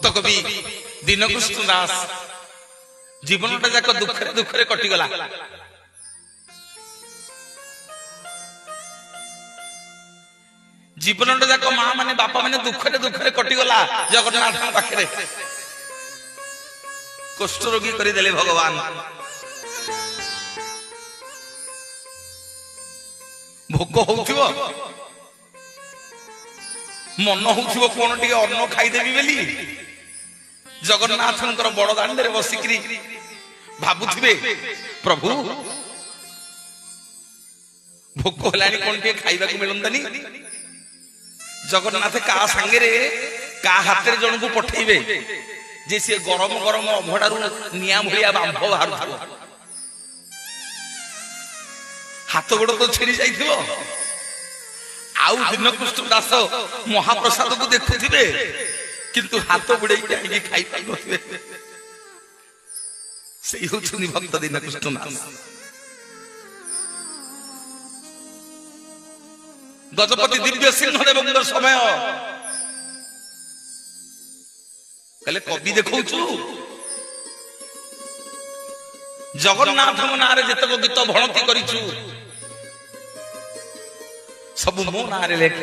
भक्त कवि दीनकृष्ण दास जीवनटा जाक दुखरे दुखरे कटिगला। जीवनटा जाक माँ माने बापा माने दुखरे दुखरे कटिगला जगन्नाथ पाखे कुष्ठ रोगी करदेले भगवान। भोक होउथिबो मन होउथिबो कोन टिके अन्न खाइदेबी बेली जगन्नाथंकर बड़ दांडे बसिकी भाबुथिबे प्रभु भोक होलानी कोन टिके खाइबा को मिलंदानी। जगन्नाथ का संगे का हाथ रे जन को पठेबे जे से गरम गरम अभडारू निया भलिया बांभ बाहर हाथ गोड़ तो छेड़ी जाइथिबो। आउ दीनकृष्ण दास महाप्रसाद को देखुथिबे किंतु हाथ बुड़े खाई पाइबे। से होछुनी भक्त दीनकृष्ण दास। गजपति दिव्य सिंह देवंदर समय कहले कवि देखौछु जगन्नाथ नारे जेतक गीत भणती करिछु सब मो नारे लेख